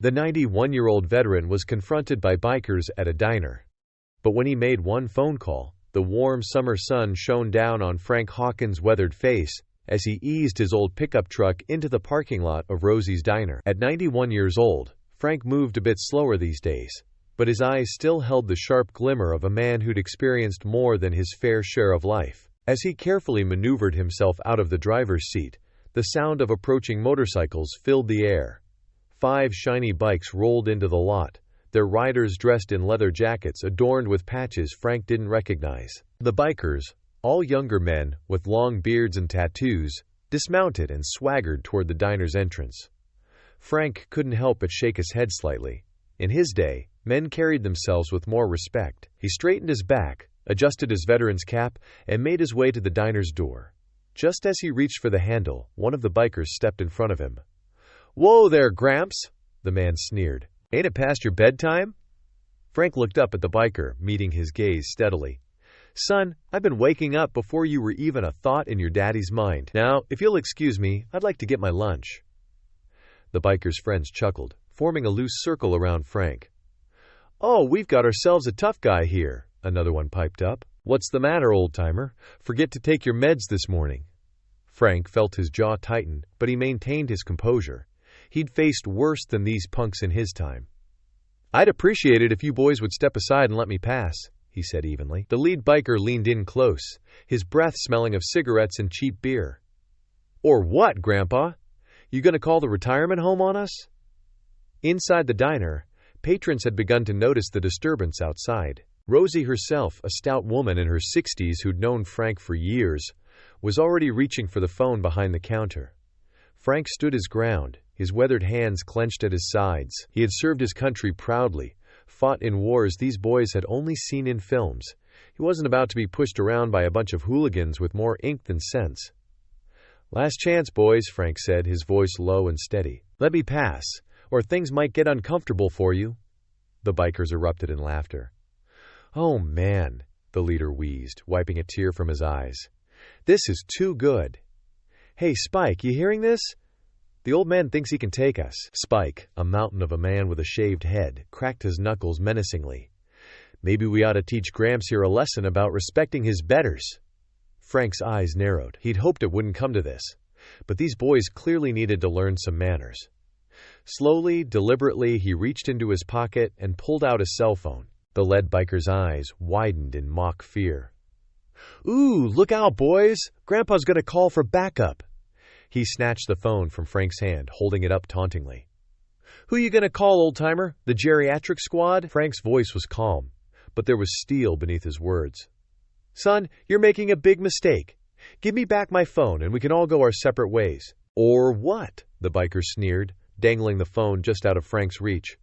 The 91-year-old veteran was confronted by bikers at a diner. But when he made one phone call, the warm summer sun shone down on Frank Hawkins' weathered face as he eased his old pickup truck into the parking lot of Rosie's Diner. At 91 years old, Frank moved a bit slower these days, but his eyes still held the sharp glimmer of a man who'd experienced more than his fair share of life. As he carefully maneuvered himself out of the driver's seat, the sound of approaching motorcycles filled the air. 5 shiny bikes rolled into the lot, their riders dressed in leather jackets adorned with patches Frank didn't recognize. The bikers, all younger men with long beards and tattoos, dismounted and swaggered toward the diner's entrance. Frank couldn't help but shake his head slightly. In his day, men carried themselves with more respect. He straightened his back, adjusted his veteran's cap, and made his way to the diner's door. Just as he reached for the handle, one of the bikers stepped in front of him. "Whoa there, Gramps," the man sneered. "Ain't it past your bedtime?" Frank looked up at the biker, meeting his gaze steadily. "Son, I've been waking up before you were even a thought in your daddy's mind. Now, if you'll excuse me, I'd like to get my lunch." The biker's friends chuckled, forming a loose circle around Frank. "Oh, we've got ourselves a tough guy here," another one piped up. "What's the matter, old-timer? Forget to take your meds this morning." Frank felt his jaw tighten, but he maintained his composure. He'd faced worse than these punks in his time. "I'd appreciate it if you boys would step aside and let me pass," he said evenly. The lead biker leaned in close, his breath smelling of cigarettes and cheap beer. "Or what, Grandpa? You gonna call the retirement home on us?" Inside the diner, patrons had begun to notice the disturbance outside. Rosie herself, a stout woman in her 60s who'd known Frank for years, was already reaching for the phone behind the counter. Frank stood his ground, his weathered hands clenched at his sides. He had served his country proudly, fought in wars these boys had only seen in films. He wasn't about to be pushed around by a bunch of hooligans with more ink than sense. "Last chance, boys," Frank said, his voice low and steady. "Let me pass, or things might get uncomfortable for you." The bikers erupted in laughter. "Oh, man," the leader wheezed, wiping a tear from his eyes. "This is too good. Hey, Spike, you hearing this? The old man thinks he can take us." Spike, a mountain of a man with a shaved head, cracked his knuckles menacingly. "Maybe we ought to teach Gramps here a lesson about respecting his betters." Frank's eyes narrowed. He'd hoped it wouldn't come to this, but these boys clearly needed to learn some manners. Slowly, deliberately, he reached into his pocket and pulled out a cell phone. The lead biker's eyes widened in mock fear. "Ooh, look out, boys! Grandpa's gonna call for backup." He snatched the phone from Frank's hand, holding it up tauntingly. "Who you gonna call, old-timer? The geriatric squad?" Frank's voice was calm, but there was steel beneath his words. "Son, you're making a big mistake. Give me back my phone and we can all go our separate ways." "Or what?" the biker sneered, dangling the phone just out of Frank's reach.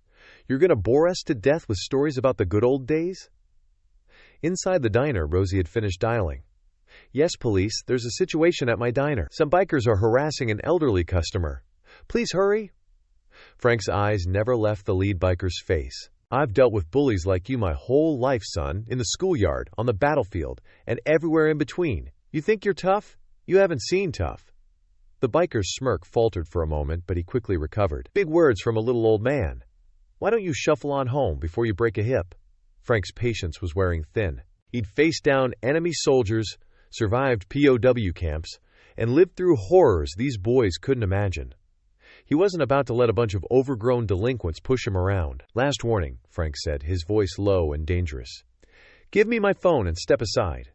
"You're gonna bore us to death with stories about the good old days?" Inside the diner, Rosie had finished dialing. "Yes, police, there's a situation at my diner. Some bikers are harassing an elderly customer. Please hurry." Frank's eyes never left the lead biker's face. "I've dealt with bullies like you my whole life, son, in the schoolyard, on the battlefield, and everywhere in between. You think you're tough? You haven't seen tough." The biker's smirk faltered for a moment, but he quickly recovered. "Big words from a little old man. Why don't you shuffle on home before you break a hip?" Frank's patience was wearing thin. He'd faced down enemy soldiers, survived POW camps, and lived through horrors these boys couldn't imagine. He wasn't about to let a bunch of overgrown delinquents push him around. "Last warning," Frank said, his voice low and dangerous. "Give me my phone and step aside."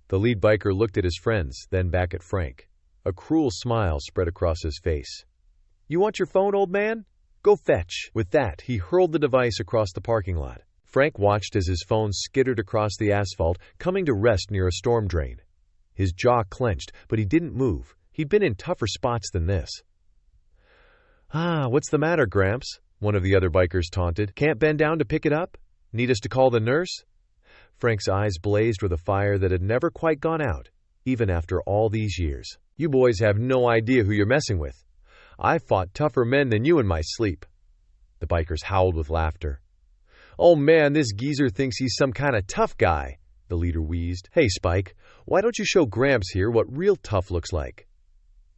The lead biker looked at his friends, then back at Frank. A cruel smile spread across his face. "You want your phone, old man? Go fetch." With that, he hurled the device across the parking lot. Frank watched as his phone skittered across the asphalt, coming to rest near a storm drain. His jaw clenched, but he didn't move. He'd been in tougher spots than this. "Ah, what's the matter, Gramps?" one of the other bikers taunted. "Can't bend down to pick it up? Need us to call the nurse?" Frank's eyes blazed with a fire that had never quite gone out, even after all these years. "You boys have no idea who you're messing with. I fought tougher men than you in my sleep." The bikers howled with laughter. "Oh man, this geezer thinks he's some kind of tough guy," the leader wheezed. "Hey, Spike, why don't you show Gramps here what real tough looks like?"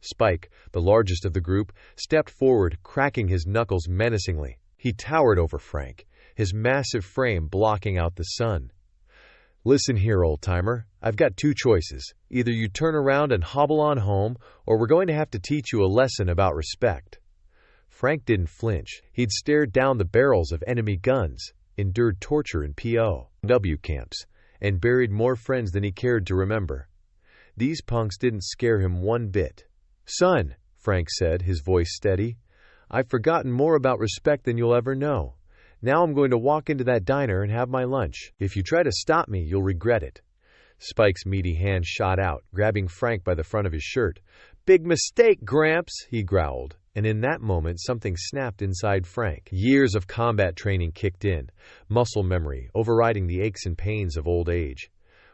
Spike, the largest of the group, stepped forward, cracking his knuckles menacingly. He towered over Frank, his massive frame blocking out the sun. "Listen here, old-timer. I've got two choices. Either you turn around and hobble on home, or we're going to have to teach you a lesson about respect." Frank didn't flinch. He'd stared down the barrels of enemy guns, endured torture in POW camps, and buried more friends than he cared to remember. These punks didn't scare him one bit. "Son," Frank said, his voice steady, "I've forgotten more about respect than you'll ever know. Now I'm going to walk into that diner and have my lunch. If you try to stop me, you'll regret it." Spike's meaty hand shot out, grabbing Frank by the front of his shirt. "Big mistake, Gramps," he growled, and in that moment something snapped inside Frank. Years of combat training kicked in, muscle memory overriding the aches and pains of old age.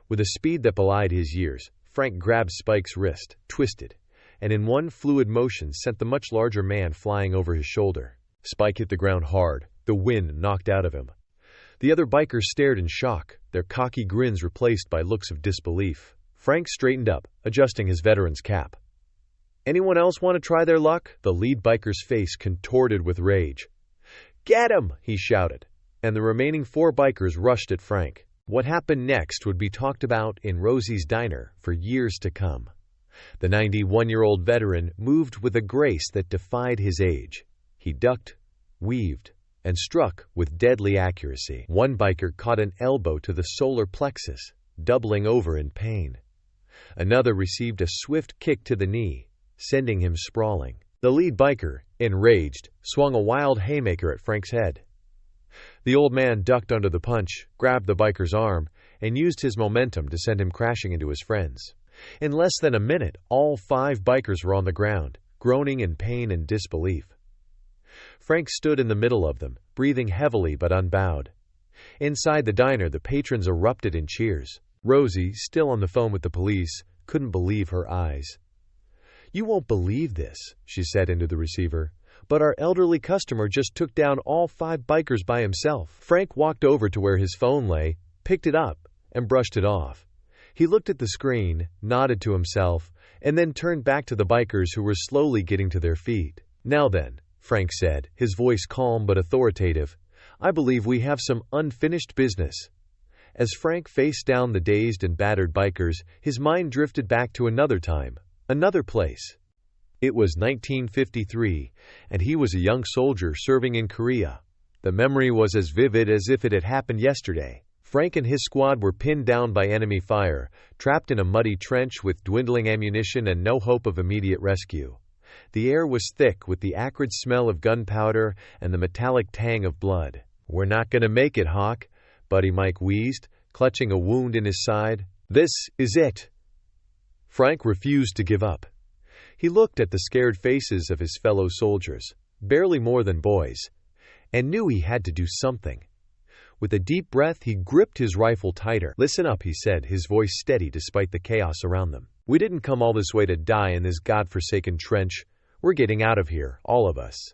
With a speed that belied his years, Frank grabbed Spike's wrist, twisted, and in one fluid motion sent the much larger man flying over his shoulder. Spike hit the ground hard, the wind knocked out of him. The other bikers stared in shock, their cocky grins replaced by looks of disbelief. Frank straightened up, adjusting his veteran's cap. "Anyone else want to try their luck?" The lead biker's face contorted with rage. "Get him!" he shouted, and the remaining 4 bikers rushed at Frank. What happened next would be talked about in Rosie's diner for years to come. The 91-year-old veteran moved with a grace that defied his age. He ducked, weaved, and struck with deadly accuracy. One biker caught an elbow to the solar plexus, doubling over in pain. Another received a swift kick to the knee, sending him sprawling. The lead biker, enraged, swung a wild haymaker at Frank's head. The old man ducked under the punch, grabbed the biker's arm, and used his momentum to send him crashing into his friends. In less than a minute, all 5 bikers were on the ground, groaning in pain and disbelief. Frank stood in the middle of them, breathing heavily but unbowed. Inside the diner, the patrons erupted in cheers. Rosie, still on the phone with the police, couldn't believe her eyes. "You won't believe this," she said into the receiver, "but our elderly customer just took down all 5 bikers by himself." Frank walked over to where his phone lay, picked it up, and brushed it off. He looked at the screen, nodded to himself, and then turned back to the bikers who were slowly getting to their feet. "Now then," Frank said, his voice calm but authoritative, "I believe we have some unfinished business." As Frank faced down the dazed and battered bikers, his mind drifted back to another time, another place. It was 1953, and he was a young soldier serving in Korea. The memory was as vivid as if it had happened yesterday. Frank and his squad were pinned down by enemy fire, trapped in a muddy trench with dwindling ammunition and no hope of immediate rescue. The air was thick with the acrid smell of gunpowder and the metallic tang of blood. "We're not going to make it, Hawk," Buddy Mike wheezed, clutching a wound in his side. "This is it." Frank refused to give up. He looked at the scared faces of his fellow soldiers, barely more than boys, and knew he had to do something. With a deep breath, he gripped his rifle tighter. "Listen up," he said, his voice steady despite the chaos around them. "We didn't come all this way to die in this godforsaken trench. We're getting out of here, all of us."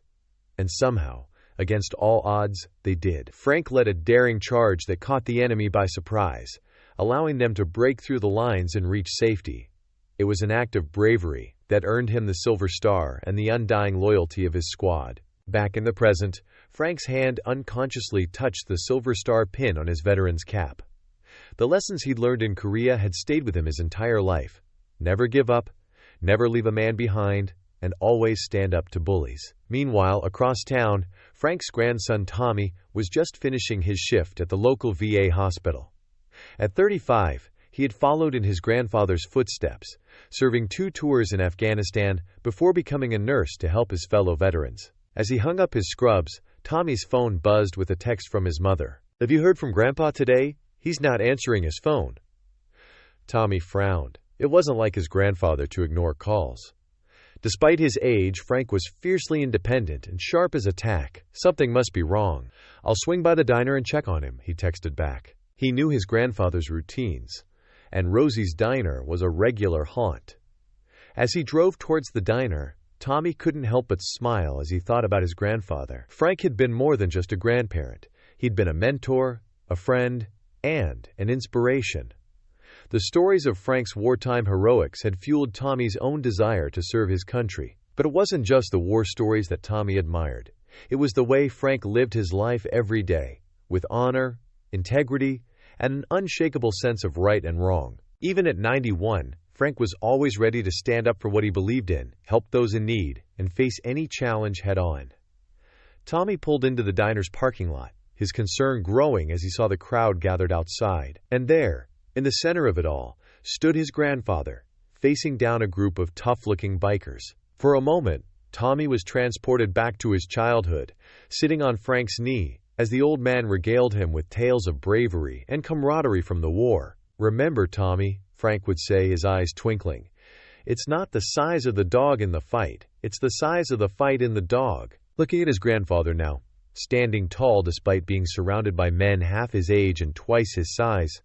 And somehow, against all odds, they did. Frank led a daring charge that caught the enemy by surprise, allowing them to break through the lines and reach safety. It was an act of bravery that earned him the Silver Star and the undying loyalty of his squad. Back in the present, Frank's hand unconsciously touched the Silver Star pin on his veteran's cap. The lessons he'd learned in Korea had stayed with him his entire life. Never give up, never leave a man behind, and always stand up to bullies. Meanwhile, across town, Frank's grandson Tommy was just finishing his shift at the local VA hospital. At 35, he had followed in his grandfather's footsteps, serving 2 tours in Afghanistan before becoming a nurse to help his fellow veterans. As he hung up his scrubs, Tommy's phone buzzed with a text from his mother. "Have you heard from Grandpa today? He's not answering his phone." Tommy frowned. It wasn't like his grandfather to ignore calls. Despite his age, Frank was fiercely independent and sharp as a tack. "Something must be wrong. I'll swing by the diner and check on him," he texted back. He knew his grandfather's routines, and Rosie's diner was a regular haunt. As he drove towards the diner, Tommy couldn't help but smile as he thought about his grandfather. Frank had been more than just a grandparent. He'd been a mentor, a friend, and an inspiration. The stories of Frank's wartime heroics had fueled Tommy's own desire to serve his country. But it wasn't just the war stories that Tommy admired. It was the way Frank lived his life every day, with honor, integrity, and an unshakable sense of right and wrong. Even at 91, Frank was always ready to stand up for what he believed in, help those in need, and face any challenge head-on. Tommy pulled into the diner's parking lot, his concern growing as he saw the crowd gathered outside. And there, in the center of it all, stood his grandfather, facing down a group of tough-looking bikers. For a moment, Tommy was transported back to his childhood, sitting on Frank's knee, as the old man regaled him with tales of bravery and camaraderie from the war. "Remember, Tommy," Frank would say, his eyes twinkling, "it's not the size of the dog in the fight, it's the size of the fight in the dog." Looking at his grandfather now, standing tall despite being surrounded by men half his age and twice his size,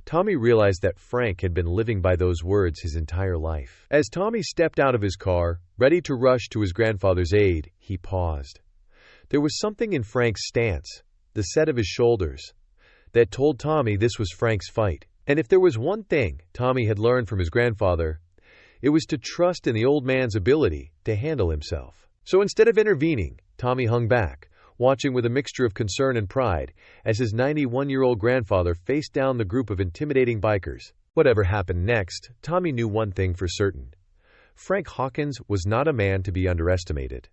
Tommy realized that Frank had been living by those words his entire life. As Tommy stepped out of his car, ready to rush to his grandfather's aid, he paused. There was something in Frank's stance, the set of his shoulders, that told Tommy this was Frank's fight. And if there was one thing Tommy had learned from his grandfather, it was to trust in the old man's ability to handle himself. So instead of intervening, Tommy hung back, watching with a mixture of concern and pride as his 91-year-old grandfather faced down the group of intimidating bikers. Whatever happened next, Tommy knew one thing for certain. Frank Hawkins was not a man to be underestimated.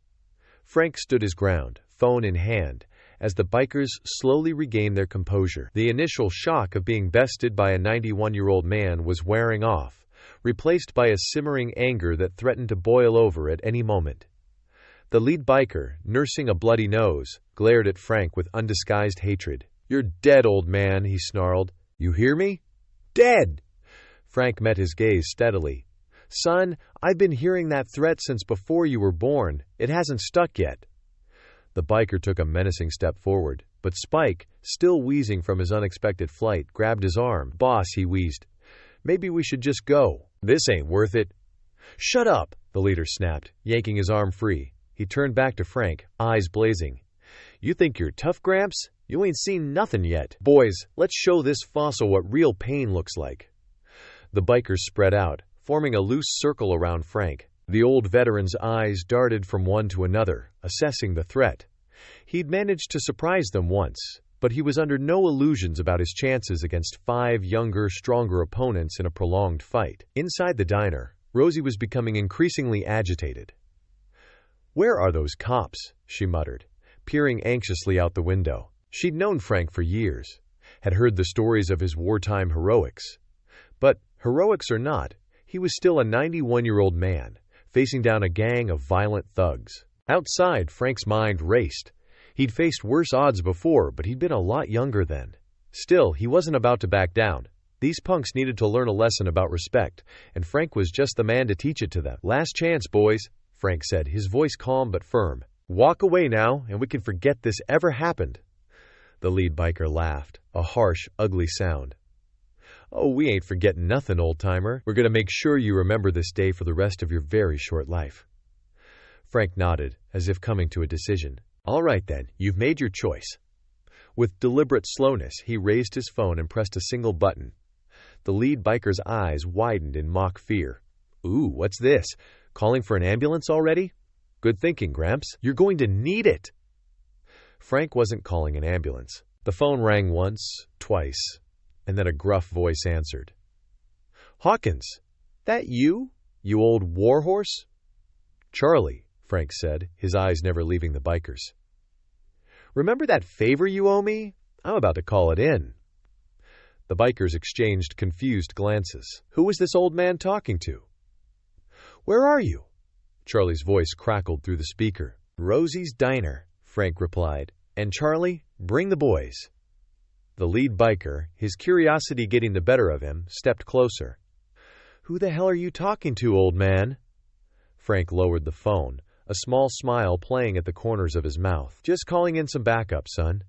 Frank stood his ground, phone in hand, as the bikers slowly regained their composure. The initial shock of being bested by a 91-year-old man was wearing off, replaced by a simmering anger that threatened to boil over at any moment. The lead biker, nursing a bloody nose, glared at Frank with undisguised hatred. "You're dead, old man," he snarled. "You hear me? Dead!" Frank met his gaze steadily. "Son, I've been hearing that threat since before you were born. It hasn't stuck yet." The biker took a menacing step forward, but Spike, still wheezing from his unexpected flight, grabbed his arm. "Boss," he wheezed, "maybe we should just go. This ain't worth it." "Shut up," the leader snapped, yanking his arm free. He turned back to Frank, eyes blazing. "You think you're tough, Gramps? You ain't seen nothing yet. Boys, let's show this fossil what real pain looks like." The bikers spread out, forming a loose circle around Frank. The old veteran's eyes darted from one to another, assessing the threat. He'd managed to surprise them once, but he was under no illusions about his chances against 5 younger, stronger opponents in a prolonged fight. Inside the diner, Rosie was becoming increasingly agitated. "Where are those cops?" she muttered, peering anxiously out the window. She'd known Frank for years, had heard the stories of his wartime heroics. But, heroics or not, he was still a 91-year-old man, facing down a gang of violent thugs. Outside, Frank's mind raced. He'd faced worse odds before, but he'd been a lot younger then. Still, he wasn't about to back down. These punks needed to learn a lesson about respect, and Frank was just the man to teach it to them. "Last chance, boys," Frank said, his voice calm but firm. "Walk away now, and we can forget this ever happened." The lead biker laughed, a harsh, ugly sound. "Oh, we ain't forgetting nothing, old-timer. We're going to make sure you remember this day for the rest of your very short life." Frank nodded, as if coming to a decision. "All right, then, you've made your choice." With deliberate slowness, he raised his phone and pressed a single button. The lead biker's eyes widened in mock fear. "Ooh, what's this? Calling for an ambulance already? Good thinking, Gramps. You're going to need it." Frank wasn't calling an ambulance. The phone rang once, twice, and then a gruff voice answered. "Hawkins, that you? You old warhorse?" "Charlie," Frank said, his eyes never leaving the bikers. "Remember that favor you owe me? I'm about to call it in." The bikers exchanged confused glances. Who was this old man talking to? "Where are you?" Charlie's voice crackled through the speaker. "Rosie's Diner," Frank replied. "And Charlie, bring the boys." The lead biker, his curiosity getting the better of him, stepped closer. "Who the hell are you talking to, old man?" Frank lowered the phone, a small smile playing at the corners of his mouth. "Just calling in some backup, son.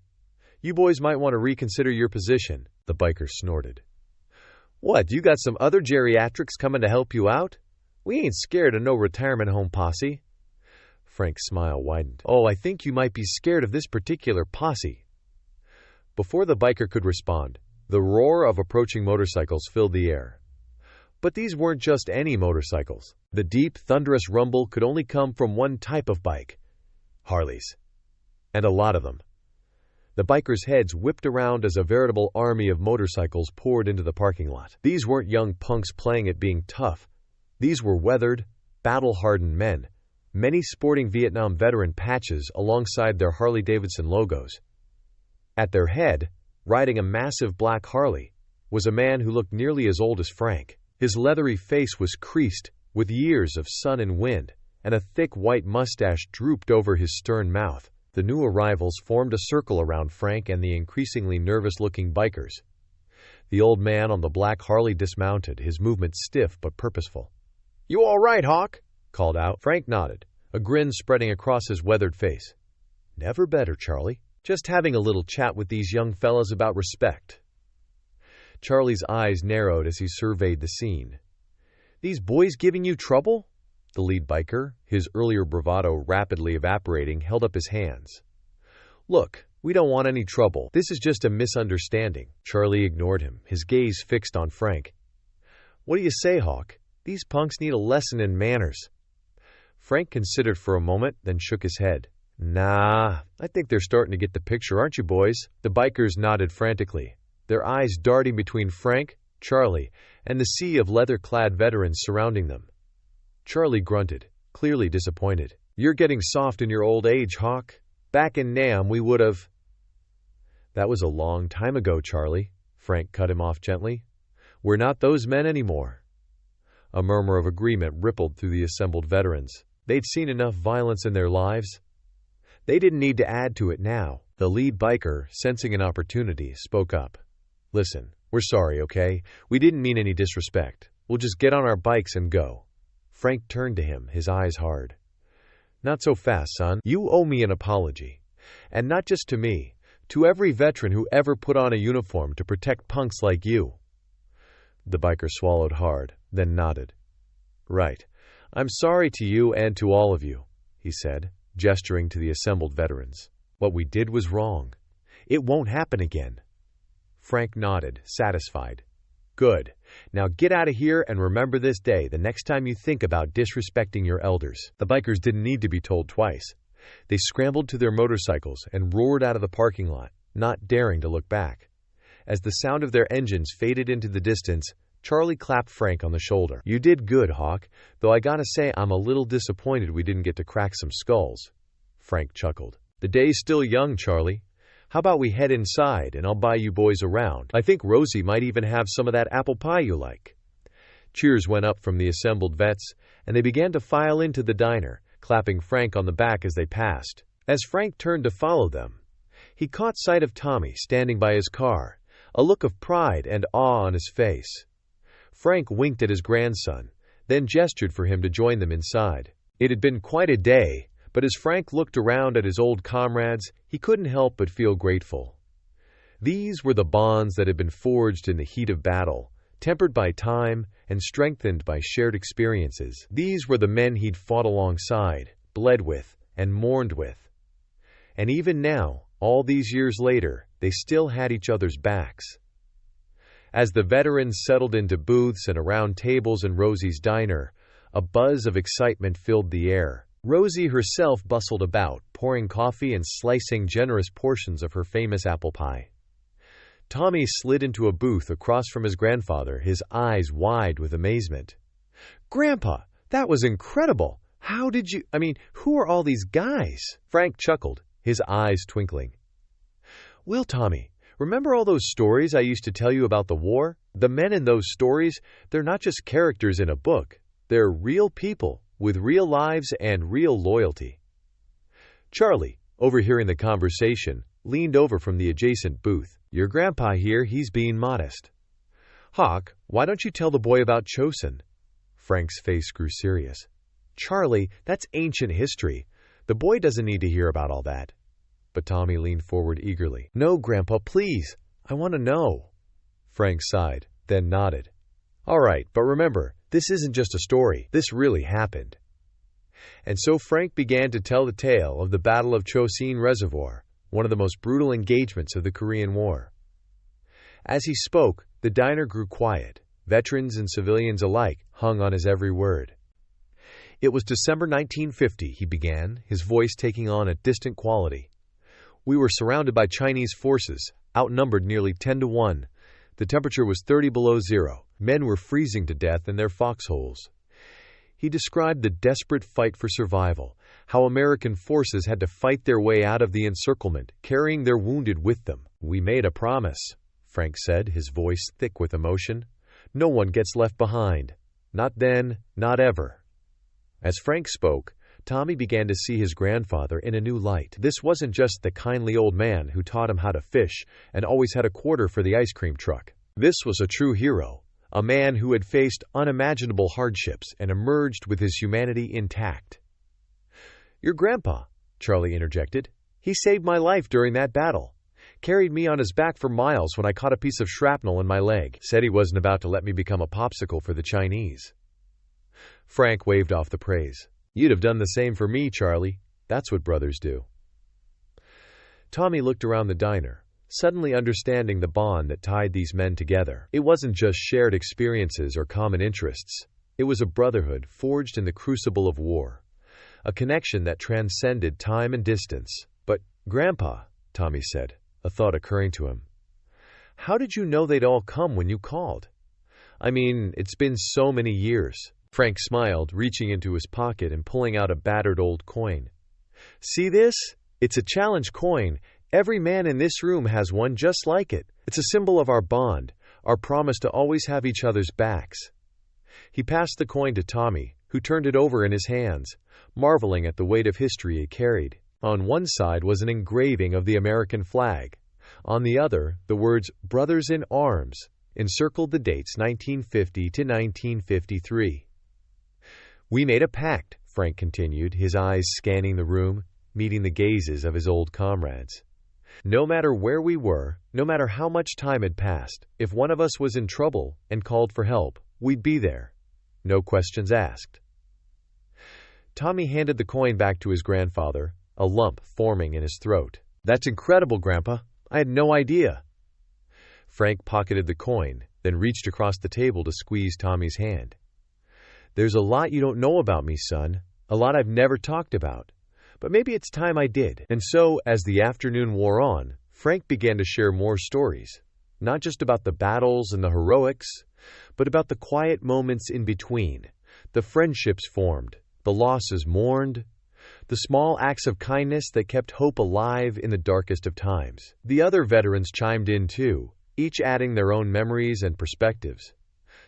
You boys might want to reconsider your position," the biker snorted. "What, you got some other geriatrics coming to help you out? We ain't scared of no retirement home posse." Frank's smile widened. "Oh, I think you might be scared of this particular posse." Before the biker could respond, The roar of approaching motorcycles filled the air. But these weren't just any motorcycles. The deep, thunderous rumble could only come from one type of bike: Harleys. And a lot of them. The bikers' heads whipped around as a veritable army of motorcycles poured into the parking lot. These weren't young punks playing at being tough. These were weathered, battle-hardened men, many sporting Vietnam veteran patches alongside their Harley-Davidson logos. At their head, riding a massive black Harley, was a man who looked nearly as old as Frank. His leathery face was creased with years of sun and wind, and a thick white mustache drooped over his stern mouth. The new arrivals formed a circle around Frank and the increasingly nervous-looking bikers. The old man on the black Harley dismounted, his movements stiff but purposeful. "You all right, Hawk?" called out. Frank nodded, a grin spreading across his weathered face. "Never better, Charlie. Just having a little chat with these young fellas about respect." Charlie's eyes narrowed as he surveyed the scene. "These boys giving you trouble?" The lead biker, his earlier bravado rapidly evaporating, held up his hands. "Look, we don't want any trouble. This is just a misunderstanding." Charlie ignored him, his gaze fixed on Frank. "What do you say, Hawk? These punks need a lesson in manners." Frank considered for a moment, then shook his head. "Nah, I think they're starting to get the picture, aren't you, boys?" The bikers nodded frantically, their eyes darting between Frank, Charlie, and the sea of leather-clad veterans surrounding them. Charlie grunted, clearly disappointed. "You're getting soft in your old age, Hawk. Back in Nam, we would have—" "That was a long time ago, Charlie," Frank cut him off gently. "We're not those men anymore." A murmur of agreement rippled through the assembled veterans. They'd seen enough violence in their lives. They didn't need to add to it now. The lead biker, sensing an opportunity, spoke up. "Listen, we're sorry, okay? We didn't mean any disrespect. We'll just get on our bikes and go." Frank turned to him, his eyes hard. "Not so fast, son. You owe me an apology. And not just to me, to every veteran who ever put on a uniform to protect punks like you." The biker swallowed hard, then nodded. "Right. I'm sorry to you and to all of you," he said, gesturing to the assembled veterans. "What we did was wrong. It won't happen again." Frank nodded, satisfied. "Good. Now get out of here and remember this day the next time you think about disrespecting your elders." The bikers didn't need to be told twice. They scrambled to their motorcycles and roared out of the parking lot, not daring to look back. As the sound of their engines faded into the distance, Charlie clapped Frank on the shoulder. "You did good, Hawk, though I gotta say I'm a little disappointed we didn't get to crack some skulls." Frank chuckled. "The day's still young, Charlie. How about we head inside and I'll buy you boys around? I think Rosie might even have some of that apple pie you like." Cheers went up from the assembled vets, and they began to file into the diner, clapping Frank on the back as they passed. As Frank turned to follow them, he caught sight of Tommy standing by his car, a look of pride and awe on his face. Frank winked at his grandson, then gestured for him to join them inside. It had been quite a day, but as Frank looked around at his old comrades, he couldn't help but feel grateful. These were the bonds that had been forged in the heat of battle, tempered by time and strengthened by shared experiences. These were the men he'd fought alongside, bled with, and mourned with. And even now, all these years later, they still had each other's backs. As the veterans settled into booths and around tables in Rosie's diner, a buzz of excitement filled the air. Rosie herself bustled about, pouring coffee and slicing generous portions of her famous apple pie. Tommy slid into a booth across from his grandfather, his eyes wide with amazement. "Grandpa, that was incredible! How did you— who are all these guys?" Frank chuckled, his eyes twinkling. "Well, Tommy, remember all those stories I used to tell you about the war? The men in those stories, they're not just characters in a book. They're real people, with real lives and real loyalty." Charlie, overhearing the conversation, leaned over from the adjacent booth. "Your grandpa here, he's being modest." "Hawk, why don't you tell the boy about Chosin?" Frank's face grew serious. "Charlie, that's ancient history. The boy doesn't need to hear about all that." But Tommy leaned forward eagerly. "No, Grandpa, please. I want to know." Frank sighed, then nodded. "All right, but remember, this isn't just a story. This really happened." And so Frank began to tell the tale of the Battle of Chosin Reservoir, one of the most brutal engagements of the Korean War. As he spoke, the diner grew quiet. Veterans and civilians alike hung on his every word. "It was December 1950, he began, his voice taking on a distant quality. "We were surrounded by Chinese forces, outnumbered nearly 10 to 1. The temperature was 30 below zero. Men were freezing to death in their foxholes." He described the desperate fight for survival, how American forces had to fight their way out of the encirclement, carrying their wounded with them. "We made a promise," Frank said, his voice thick with emotion. "No one gets left behind. Not then, not ever." As Frank spoke, Tommy began to see his grandfather in a new light. This wasn't just the kindly old man who taught him how to fish and always had a quarter for the ice cream truck. This was a true hero, a man who had faced unimaginable hardships and emerged with his humanity intact. "Your grandpa," Charlie interjected. "He saved my life during that battle. Carried me on his back for miles when I caught a piece of shrapnel in my leg. Said he wasn't about to let me become a popsicle for the Chinese." Frank waved off the praise. "You'd have done the same for me, Charlie. That's what brothers do." Tommy looked around the diner, suddenly understanding the bond that tied these men together. It wasn't just shared experiences or common interests. It was a brotherhood forged in the crucible of war, a connection that transcended time and distance. "But, Grandpa," Tommy said, a thought occurring to him, "how did you know they'd all come when you called? I mean, it's been so many years." Frank smiled, reaching into his pocket and pulling out a battered old coin. "See this? It's a challenge coin. Every man in this room has one just like it. It's a symbol of our bond, our promise to always have each other's backs." He passed the coin to Tommy, who turned it over in his hands, marveling at the weight of history it carried. On one side was an engraving of the American flag. On the other, the words "Brothers in Arms" encircled the dates 1950 to 1953. "We made a pact," Frank continued, his eyes scanning the room, meeting the gazes of his old comrades. "No matter where we were, no matter how much time had passed, if one of us was in trouble and called for help, we'd be there. No questions asked." Tommy handed the coin back to his grandfather, a lump forming in his throat. "That's incredible, Grandpa. I had no idea." Frank pocketed the coin, then reached across the table to squeeze Tommy's hand. "There's a lot you don't know about me, son, a lot I've never talked about. But maybe it's time I did." And so, as the afternoon wore on, Frank began to share more stories, not just about the battles and the heroics, but about the quiet moments in between, the friendships formed, the losses mourned, the small acts of kindness that kept hope alive in the darkest of times. The other veterans chimed in too, each adding their own memories and perspectives.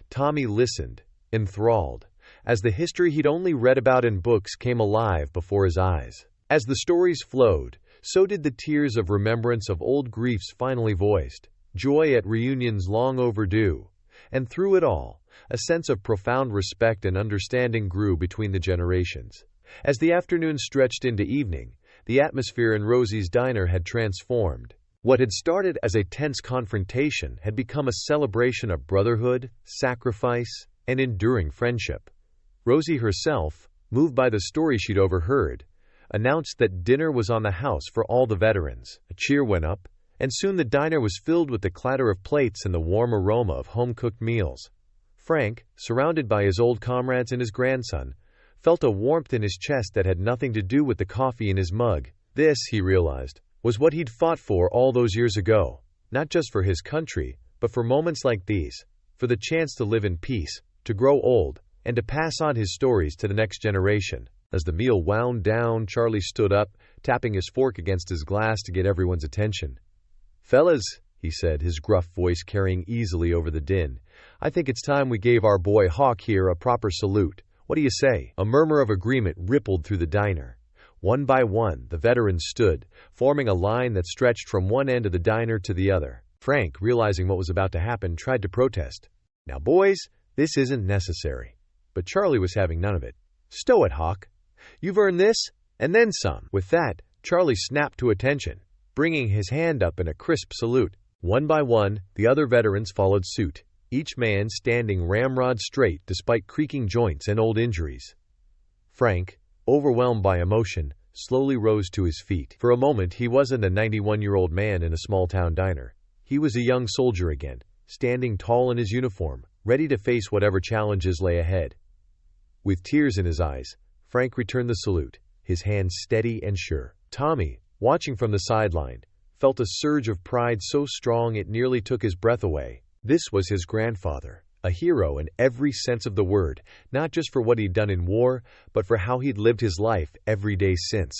Tommy listened, enthralled, as the history he'd only read about in books came alive before his eyes. As the stories flowed, so did the tears of remembrance of old griefs finally voiced, joy at reunions long overdue, and through it all, a sense of profound respect and understanding grew between the generations. As the afternoon stretched into evening, the atmosphere in Rosie's diner had transformed. What had started as a tense confrontation had become a celebration of brotherhood, sacrifice, and enduring friendship. Rosie herself, moved by the story she'd overheard, announced that dinner was on the house for all the veterans. A cheer went up, and soon the diner was filled with the clatter of plates and the warm aroma of home-cooked meals. Frank, surrounded by his old comrades and his grandson, felt a warmth in his chest that had nothing to do with the coffee in his mug. This, he realized, was what he'd fought for all those years ago, not just for his country, but for moments like these, for the chance to live in peace, to grow old, and to pass on his stories to the next generation. As the meal wound down, Charlie stood up, tapping his fork against his glass to get everyone's attention. "Fellas," he said, his gruff voice carrying easily over the din, "I think it's time we gave our boy Hawk here a proper salute. What do you say?" A murmur of agreement rippled through the diner. One by one, the veterans stood, forming a line that stretched from one end of the diner to the other. Frank, realizing what was about to happen, tried to protest. "Now, boys, this isn't necessary." But Charlie was having none of it. "Stow it, Hawk. You've earned this, and then some." With that, Charlie snapped to attention, bringing his hand up in a crisp salute. One by one, the other veterans followed suit, each man standing ramrod straight despite creaking joints and old injuries. Frank, overwhelmed by emotion, slowly rose to his feet. For a moment, he wasn't a 91-year-old man in a small-town diner. He was a young soldier again, standing tall in his uniform, ready to face whatever challenges lay ahead. With tears in his eyes, Frank returned the salute, his hand steady and sure. Tommy, watching from the sideline, felt a surge of pride so strong it nearly took his breath away. This was his grandfather, a hero in every sense of the word, not just for what he'd done in war, but for how he'd lived his life every day since.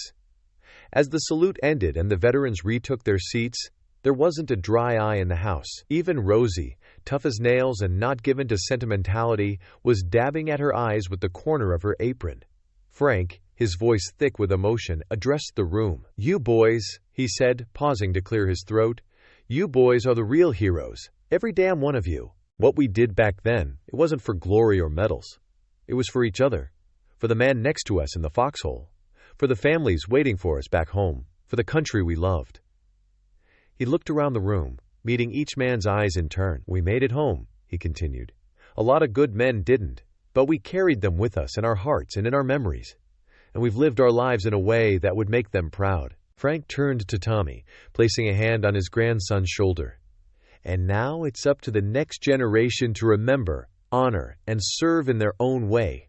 As the salute ended and the veterans retook their seats, there wasn't a dry eye in the house. Even Rosie, tough as nails and not given to sentimentality, was dabbing at her eyes with the corner of her apron. Frank, his voice thick with emotion, addressed the room. "You boys," he said, pausing to clear his throat, "you boys are the real heroes, every damn one of you. What we did back then, it wasn't for glory or medals. It was for each other, for the man next to us in the foxhole, for the families waiting for us back home, for the country we loved." He looked around the room, meeting each man's eyes in turn. "We made it home," he continued. "A lot of good men didn't, but we carried them with us in our hearts and in our memories. And we've lived our lives in a way that would make them proud." Frank turned to Tommy, placing a hand on his grandson's shoulder. "And now it's up to the next generation to remember, honor, and serve in their own way.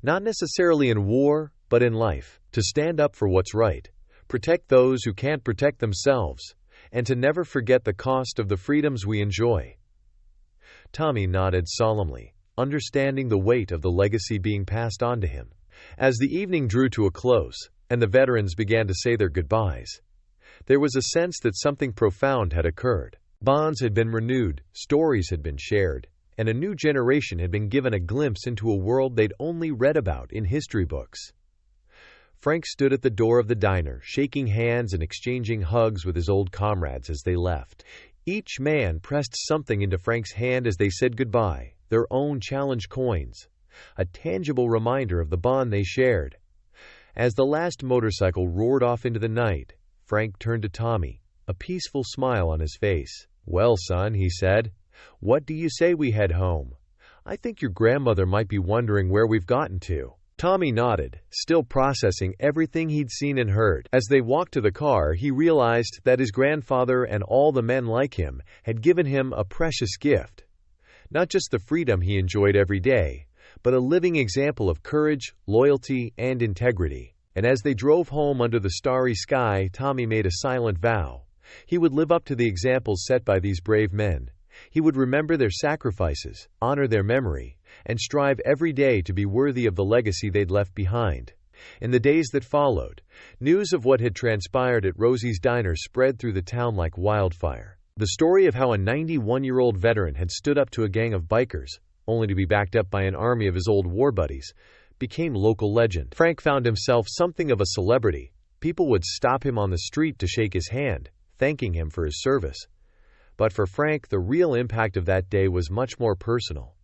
Not necessarily in war, but in life. To stand up for what's right, protect those who can't protect themselves, and to never forget the cost of the freedoms we enjoy." Tommy nodded solemnly, understanding the weight of the legacy being passed on to him. As the evening drew to a close, and the veterans began to say their goodbyes, there was a sense that something profound had occurred. Bonds had been renewed, stories had been shared, and a new generation had been given a glimpse into a world they'd only read about in history books. Frank stood at the door of the diner, shaking hands and exchanging hugs with his old comrades as they left. Each man pressed something into Frank's hand as they said goodbye, their own challenge coins, a tangible reminder of the bond they shared. As the last motorcycle roared off into the night, Frank turned to Tommy, a peaceful smile on his face. "Well, son," he said, "what do you say we head home? I think your grandmother might be wondering where we've gotten to." Tommy nodded, still processing everything he'd seen and heard. As they walked to the car, he realized that his grandfather and all the men like him had given him a precious gift. Not just the freedom he enjoyed every day, but a living example of courage, loyalty, and integrity. And as they drove home under the starry sky, Tommy made a silent vow. He would live up to the examples set by these brave men. He would remember their sacrifices, honor their memory, and strive every day to be worthy of the legacy they'd left behind. In the days that followed, news of what had transpired at Rosie's diner spread through the town like wildfire. The story of how a 91-year-old veteran had stood up to a gang of bikers, only to be backed up by an army of his old war buddies, became local legend. Frank found himself something of a celebrity. People would stop him on the street to shake his hand, thanking him for his service. But for Frank, the real impact of that day was much more personal.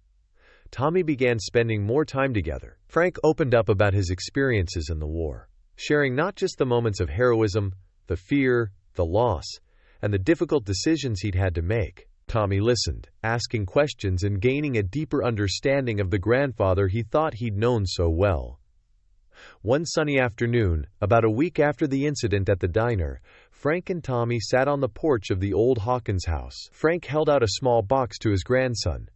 Tommy began spending more time together. Frank opened up about his experiences in the war, sharing not just the moments of heroism, the fear, the loss, and the difficult decisions he'd had to make. Tommy listened, asking questions and gaining a deeper understanding of the grandfather he thought he'd known so well. One sunny afternoon, about a week after the incident at the diner, Frank and Tommy sat on the porch of the old Hawkins house. Frank held out a small box to his grandson.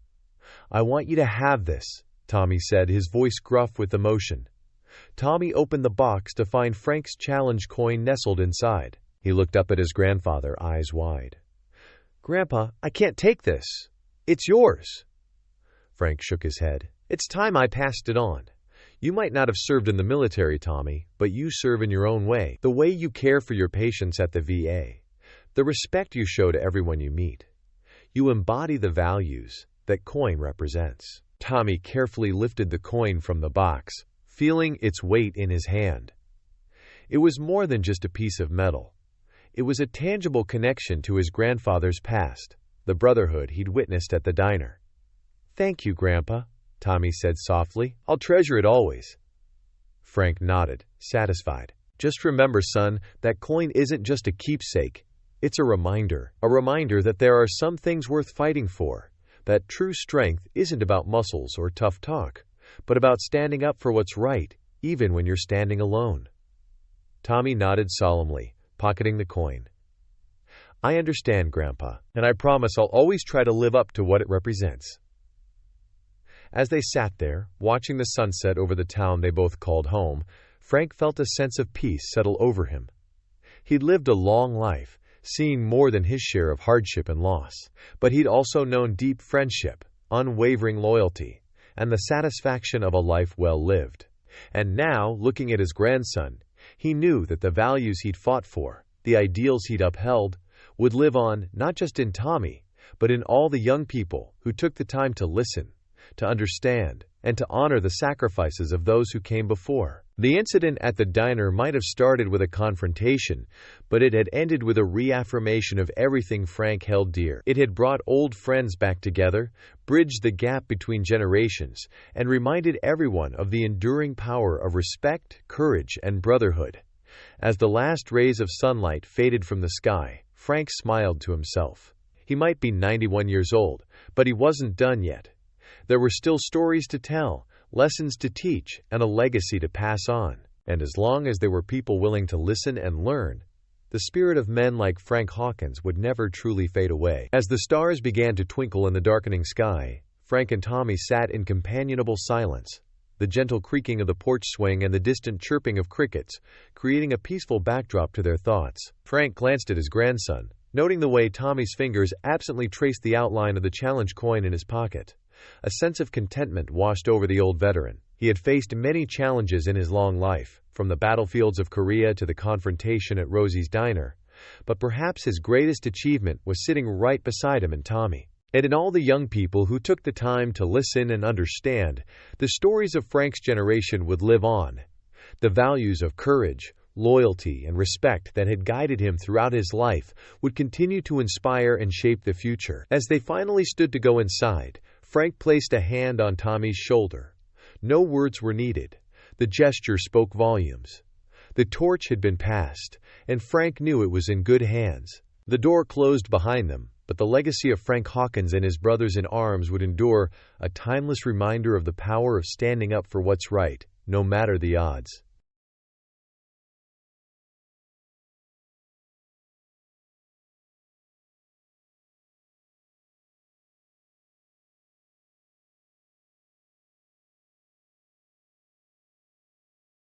"I want you to have this," Tommy said, his voice gruff with emotion. Tommy opened the box to find Frank's challenge coin nestled inside. He looked up at his grandfather, eyes wide. "Grandpa, I can't take this. It's yours." Frank shook his head. "It's time I passed it on. You might not have served in the military, Tommy, but you serve in your own way. The way you care for your patients at the VA. The respect you show to everyone you meet. You embody the values that coin represents." Tommy carefully lifted the coin from the box, feeling its weight in his hand. It was more than just a piece of metal. It was a tangible connection to his grandfather's past, the brotherhood he'd witnessed at the diner. "Thank you, Grandpa," Tommy said softly. "I'll treasure it always." Frank nodded, satisfied. "Just remember, son, that coin isn't just a keepsake. It's a reminder that there are some things worth fighting for, that true strength isn't about muscles or tough talk, but about standing up for what's right, even when you're standing alone." Tommy nodded solemnly, pocketing the coin. "I understand, Grandpa, and I promise I'll always try to live up to what it represents." As they sat there, watching the sunset over the town they both called home, Frank felt a sense of peace settle over him. He'd lived a long life, seeing more than his share of hardship and loss, but he'd also known deep friendship, unwavering loyalty, and the satisfaction of a life well lived. And now, looking at his grandson, he knew that the values he'd fought for, the ideals he'd upheld, would live on not just in Tommy, but in all the young people who took the time to listen, to understand, and to honor the sacrifices of those who came before. The incident at the diner might have started with a confrontation, but it had ended with a reaffirmation of everything Frank held dear. It had brought old friends back together, bridged the gap between generations, and reminded everyone of the enduring power of respect, courage, and brotherhood. As the last rays of sunlight faded from the sky, Frank smiled to himself. He might be 91 years old, but he wasn't done yet. There were still stories to tell, lessons to teach, and a legacy to pass on. And as long as there were people willing to listen and learn, the spirit of men like Frank Hawkins would never truly fade away. As the stars began to twinkle in the darkening sky, Frank and Tommy sat in companionable silence, the gentle creaking of the porch swing and the distant chirping of crickets, creating a peaceful backdrop to their thoughts. Frank glanced at his grandson, noting the way Tommy's fingers absently traced the outline of the challenge coin in his pocket. A sense of contentment washed over the old veteran. He had faced many challenges in his long life, from the battlefields of Korea to the confrontation at Rosie's diner, but perhaps his greatest achievement was sitting right beside him in Tommy. And in all the young people who took the time to listen and understand, the stories of Frank's generation would live on. The values of courage, loyalty, and respect that had guided him throughout his life would continue to inspire and shape the future. As they finally stood to go inside, Frank placed a hand on Tommy's shoulder. No words were needed. The gesture spoke volumes. The torch had been passed, and Frank knew it was in good hands. The door closed behind them, but the legacy of Frank Hawkins and his brothers in arms would endure, a timeless reminder of the power of standing up for what's right, no matter the odds.